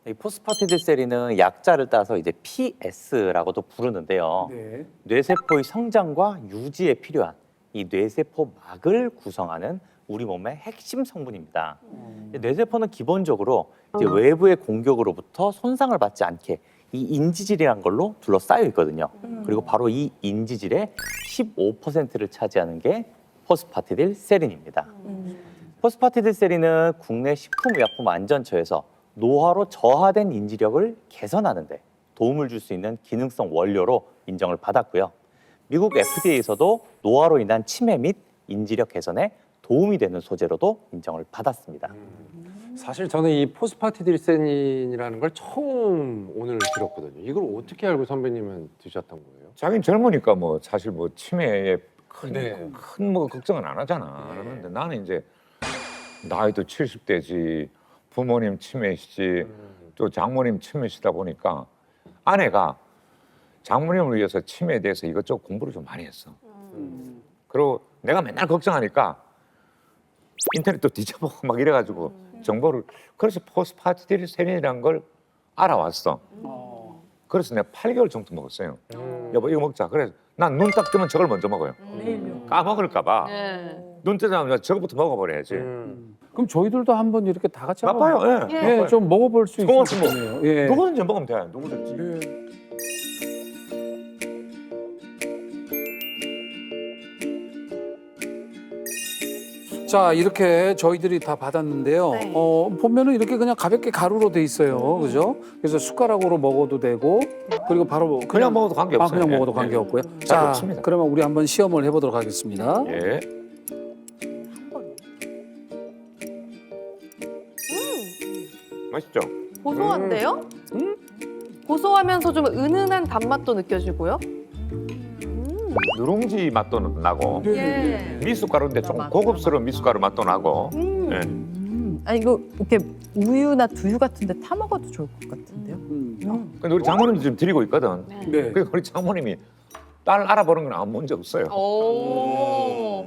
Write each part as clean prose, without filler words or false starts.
이 포스파티딜세린은 약자를 따서 이제 PS라고도 부르는데요. 네. 뇌세포의 성장과 유지에 필요한 이 뇌세포 막을 구성하는 우리 몸의 핵심 성분입니다. 뇌세포는 기본적으로 이제 외부의 공격으로부터 손상을 받지 않게 이 인지질이란 걸로 둘러싸여 있거든요. 그리고 바로 이 인지질의 15%를 차지하는 게 포스파티딜세린입니다. 포스파티딜세린은 국내 식품의약품안전처에서 노화로 저하된 인지력을 개선하는 데 도움을 줄 수 있는 기능성 원료로 인정을 받았고요. 미국 FDA에서도 노화로 인한 치매 및 인지력 개선에 도움이 되는 소재로도 인정을 받았습니다. 사실 저는 이 포스파티딜세린이라는 걸 처음 오늘 들었거든요. 이걸 어떻게 알고 선배님은 드셨던 거예요? 자기는 젊으니까 뭐 사실 뭐 치매에 큰 네. 뭐 걱정은 안 하잖아. 안 하는데 나는 이제 나이도 70대지 부모님 치매시지 또 장모님 치매시다 보니까 아내가 장모님을 위해서 치매에 대해서 이것저것 공부를 좀 많이 했어. 그리고 내가 맨날 걱정하니까 인터넷도 뒤져보고 막 이래가지고 정보를 그래서 포스파티딜세린이라는 걸 알아왔어. 그래서 내가 8개월 정도 먹었어요. 여보 이거 먹자. 그래서 난 눈 딱 뜨면 저걸 먼저 먹어요. 까먹을까 봐. 눈 뜨자마자 저거부터 먹어버려야지. 그럼 저희들도 한번 이렇게 다 같이 나빠요. 한번 예. 예, 좀 먹어볼 수 있을 것 조금씩 같네요. 예. 누구든지 먹으면 돼. 누구든지. 예. 자, 이렇게 저희들이 다 받았는데요. 네. 보면은 이렇게 그냥 가볍게 가루로 돼 있어요. 그죠? 그래서 숟가락으로 먹어도 되고, 그리고 바로 그냥 먹어도 관계없어요. 그냥 먹어도 예. 관계없고요. 잘 자, 없습니다. 그러면 우리 한번 시험을 해보도록 하겠습니다. 예. 맛있죠? 고소한데요? 고소하면서 좀 은은한 단맛도 느껴지고요. 누룽지 맛도 나고 예. 미숫가루인데 좀 고급스러운 미숫가루 맛도 나고. 예. 아니 이거 이렇게 우유나 두유 같은데 타 먹어도 좋을 것 같은데요. 근데 우리 장모님도 지금 드리고 있거든. 네. 그러니까 우리 장모님이 딸 알아보는 건 아무 문제 없어요. 오.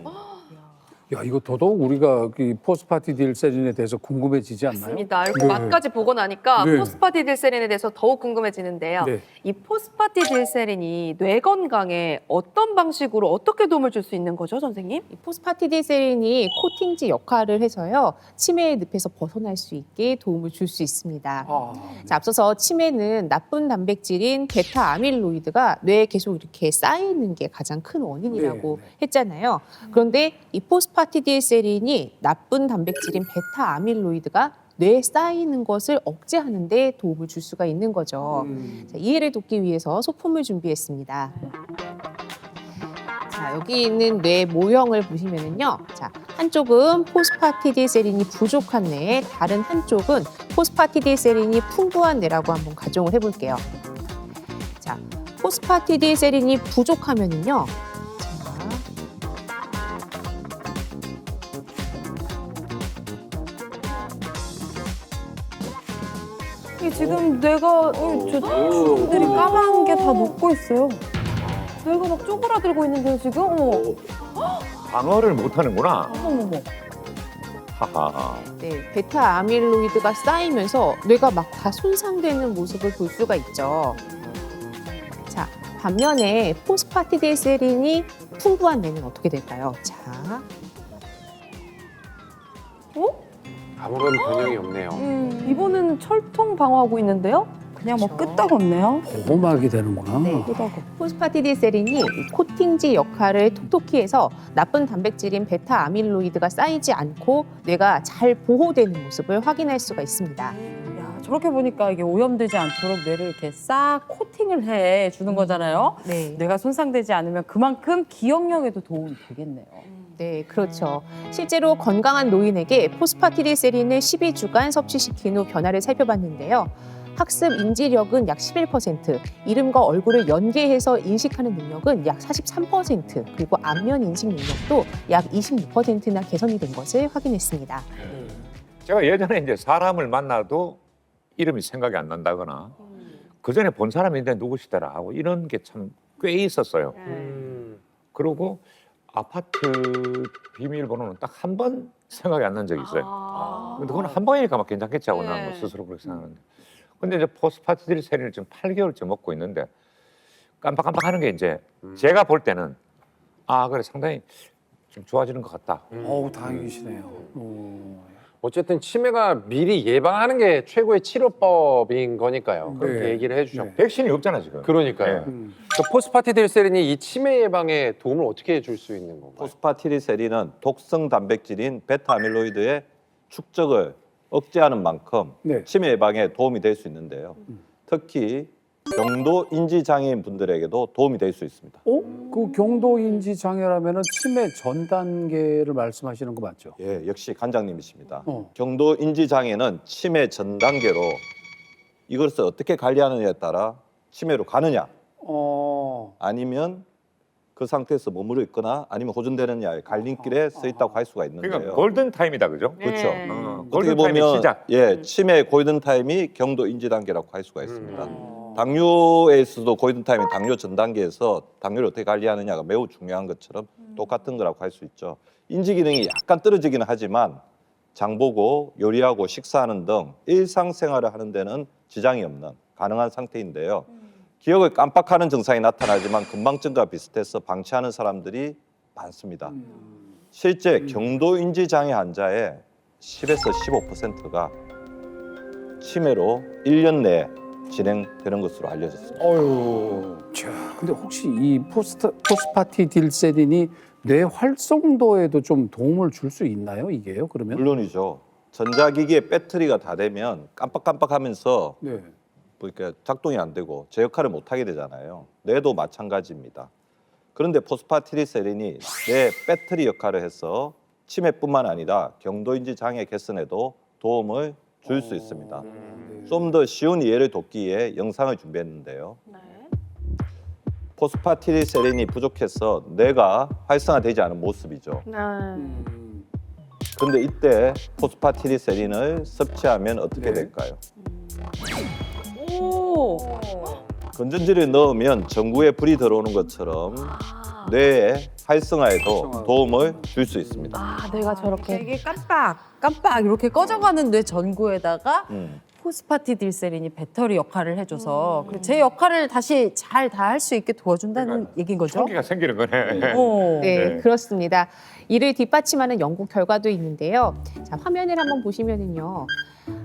야, 이거 더더욱 우리가 이 포스파티딜세린에 대해서 궁금해지지 않나요? 맞습니다. 이렇게 네. 맛까지 보고 나니까 네. 포스파티딜세린에 대해서 더욱 궁금해지는데요. 네. 이 포스파티딜세린이 뇌 건강에 어떤 방식으로 어떻게 도움을 줄 수 있는 거죠, 선생님? 이 포스파티딜세린이 코팅제 역할을 해서요 치매의 늪에서 벗어날 수 있게 도움을 줄 수 있습니다. 아, 자, 앞서서 치매는 나쁜 단백질인 베타 아밀로이드가 뇌에 계속 이렇게 쌓이는 게 가장 큰 원인이라고 네. 했잖아요. 그런데 이 포스파티딜세린이 나쁜 단백질인 베타 아밀로이드가 뇌에 쌓이는 것을 억제하는 데 도움을 줄 수가 있는 거죠. 자, 이해를 돕기 위해서 소품을 준비했습니다. 자, 여기 있는 뇌 모형을 보시면은요. 자, 한쪽은 포스파티딜세린이 부족한 뇌, 다른 한쪽은 포스파티딜세린이 풍부한 뇌라고 한번 가정을 해볼게요. 자, 포스파티딜세린이 부족하면은요. 자, 이게 지금 뇌가 저 주름들이 까만 게 다 녹고 있어요. 뇌가 막 쪼그라들고 있는데요 지금? 어머 방어를 못하는구나. 어머머. 하하. 네, 베타 아밀로이드가 쌓이면서 뇌가 막 다 손상되는 모습을 볼 수가 있죠. 자, 반면에 포스파티딜세린이 풍부한 뇌는 어떻게 될까요? 자, 아무런 변형이 없네요. 이번은 철통 방어하고 있는데요? 그냥 뭐 그렇죠. 끄떡없네요. 고막이 되는구나. 네. 포스파티딜세린이 이 코팅제 역할을 톡톡히 해서 나쁜 단백질인 베타 아밀로이드가 쌓이지 않고 뇌가 잘 보호되는 모습을 확인할 수가 있습니다. 야, 저렇게 보니까 이게 오염되지 않도록 뇌를 이렇게 싹 코팅을 해 주는 거잖아요. 네. 뇌가 손상되지 않으면 그만큼 기억력에도 도움이 되겠네요. 네, 그렇죠. 실제로 건강한 노인에게 포스파티딜세린을 12주간 섭취시킨 후 변화를 살펴봤는데요. 학습 인지력은 약 11%, 이름과 얼굴을 연계해서 인식하는 능력은 약 43%, 그리고 안면 인식 능력도 약 26%나 개선이 된 것을 확인했습니다. 제가 예전에 이제 사람을 만나도 이름이 생각이 안 난다거나 그 전에 본 사람인데 누구시더라 하고 이런 게 참 꽤 있었어요. 그리고 아파트 비밀번호는 딱 한 번 생각이 안 난 적이 있어요. 근데 그건 한 번이니까 막 괜찮겠지 하고 나는 뭐 스스로 그렇게 생각하는데 근데 이제 포스파티딜세린을 지금 8개월째 먹고 있는데 깜빡깜빡하는 게 이제 제가 볼 때는 그래 상당히 좀 좋아지는 것 같다. 어우, 다행이시네요. 어쨌든 치매가 미리 예방하는 게 최고의 치료법인 거니까요. 그렇게 네. 얘기를 해주셨고. 백신이 없잖아 지금. 그러니까요. 네. 그 포스파티딜세린이 이 치매 예방에 도움을 어떻게 줄 수 있는 건가요? 포스파티딜세린은 독성 단백질인 베타 아밀로이드의 축적을 억제하는 만큼 네. 치매 예방에 도움이 될 수 있는데요. 특히 경도 인지 장애인 분들에게도 도움이 될 수 있습니다. 그 경도인지 장애라면은 치매 전 단계를 말씀하시는 거 맞죠? 예, 역시 관장님이십니다. 어. 경도 인지 장애는 치매 전 단계로 이것을 어떻게 관리하느냐에 따라 치매로 가느냐 아니면 그 상태에서 머무르 있거나 아니면 호전되느냐의 갈림길에 서 있다고 할 수가 있는데요. 그러니까 골든 타임이다, 그죠? 그렇죠. 네. 어떻게 골든 타임의 보면 시작. 치매 골든 타임이 경도 인지 단계라고 할 수가 있습니다. 당뇨에서도 골든 타임이 당뇨 전 단계에서 당뇨를 어떻게 관리하느냐가 매우 중요한 것처럼 똑같은 거라고 할 수 있죠. 인지 기능이 약간 떨어지기는 하지만 장 보고 요리하고 식사하는 등 일상생활을 하는 데는 지장이 없는 가능한 상태인데요. 기억을 깜빡하는 증상이 나타나지만 건망증과 비슷해서 방치하는 사람들이 많습니다. 실제 경도 인지 장애 환자의 10에서 15%가 치매로 1년 내에 진행되는 것으로 알려졌습니다. 자, 근데 혹시 이 포스파티딜세린이 뇌 활성도에도 좀 도움을 줄 수 있나요? 이게요? 그러면? 물론이죠. 전자기기의 배터리가 다 되면 깜빡깜빡하면서 네. 그러니까 작동이 안 되고 제 역할을 못 하게 되잖아요. 뇌도 마찬가지입니다. 그런데 포스파티딜세린이 뇌 배터리 역할을 해서 치매뿐만 아니라 경도인지 장애 개선에도 도움을 줄 수 있습니다. 좀 더 쉬운 이해를 돕기 위해 영상을 준비했는데요. 포스파티딜세린이 부족해서 뇌가 활성화되지 않은 모습이죠. 그런데 이때 포스파티딜세린을 섭취하면 어떻게 될까요? 오. 건전지를 넣으면 전구에 불이 들어오는 것처럼 뇌의 활성화에도 도움을 줄 수 있습니다. 내가 저렇게. 되게 깜빡 이렇게 꺼져가는 뇌 전구에다가 음. 포스파티딜세린이 배터리 역할을 해줘서 그리고 제 역할을 다시 잘 다 할 수 있게 도와준다는 그러니까 얘기인 거죠? 총기가 생기는 거네. 어. 네, 네. 그렇습니다. 이를 뒷받침하는 연구 결과도 있는데요. 자, 화면을 한번 보시면은요.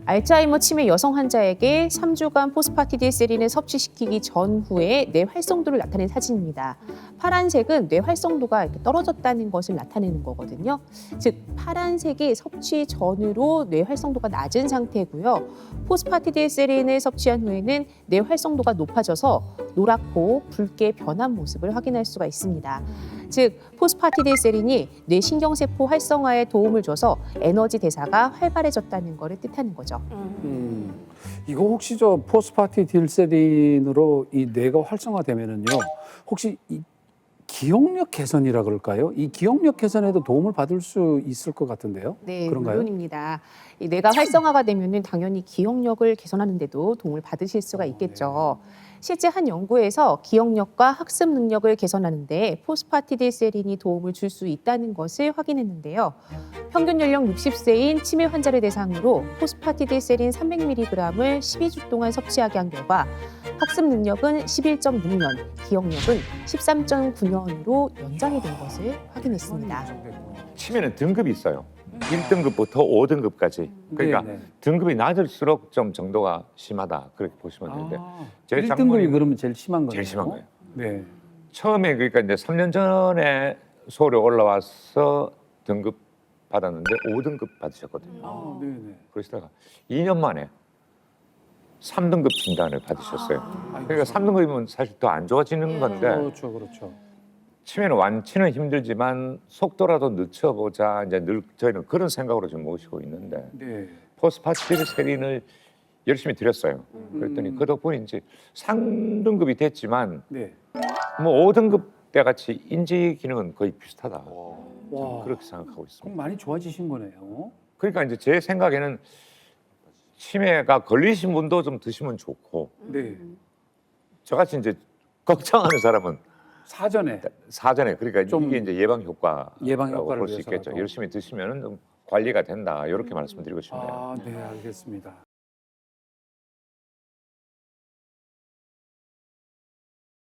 알츠하이머 치매 여성 환자에게 3주간 포스파티딜세린을 섭취시키기 전후에 뇌 활성도를 나타낸 사진입니다. 파란색은 뇌 활성도가 이렇게 떨어졌다는 것을 나타내는 거거든요. 즉 파란색이 섭취 전으로 뇌 활성도가 낮은 상태고요. 포스파티딜세린을 섭취한 후에는 뇌 활성도가 높아져서 노랗고 붉게 변한 모습을 확인할 수가 있습니다. 즉 포스파티딜세린이 뇌 신경세포 활성화에 도움을 줘서 에너지 대사가 활발해졌다는 것을 뜻하는 거죠. 이거 혹시 저 포스파티딜세린으로 이 뇌가 활성화되면은요. 혹시 이 기억력 개선이라 그럴까요? 이 기억력 개선에도 도움을 받을 수 있을 것 같은데요. 네, 그런가요? 물론입니다. 이 뇌가 활성화가 되면은 당연히 기억력을 개선하는 데도 도움을 받으실 수가 있겠죠. 실제 한 연구에서 기억력과 학습 능력을 개선하는 데 포스파티딜세린이 도움을 줄 수 있다는 것을 확인했는데요. 평균 연령 60세인 치매 환자를 대상으로 포스파티딜세린 300mg을 12주 동안 섭취하게 한 결과 학습 능력은 11.6년, 기억력은 13.9년으로 연장이 된 것을 확인했습니다. 치매는 등급이 있어요. 1등급부터 5등급까지. 그러니까 네, 네. 등급이 낮을수록 좀 정도가 심하다. 그렇게 보시면 되는데 제 1등급이 장모님 그러면 제일 심한 거예요? 제일 심한 거예요. 네. 처음에 그러니까 이제 3년 전에 서울에 올라와서 등급 받았는데 5등급 받으셨거든요. 네, 네. 그러시다가 2년 만에 3등급 진단을 받으셨어요. 그러니까 3등급이면 사실 더 안 좋아지는 건데 그렇죠, 그렇죠. 치매는 완치는 힘들지만 속도라도 늦춰보자 이제 늘 저희는 그런 생각으로 지금 모시고 있는데 네. 포스파티딜세린을 열심히 드렸어요. 그랬더니 그 덕분에 이제 3등급이 됐지만 네. 뭐 5등급 때 같이 인지 기능은 거의 비슷하다. 와. 저는 그렇게 생각하고 그럼 있습니다. 많이 좋아지신 거네요. 그러니까 이제 제 생각에는 치매가 걸리신 분도 좀 드시면 좋고 네. 저같이 이제 걱정하는 사람은 사전에 사전에 그러니까 좀 이게 이제 예방 예방 효과라고 효과를 볼 수 위해서라도. 있겠죠. 열심히 드시면은 좀 관리가 된다 이렇게 말씀드리고 싶네요. 아, 네, 알겠습니다.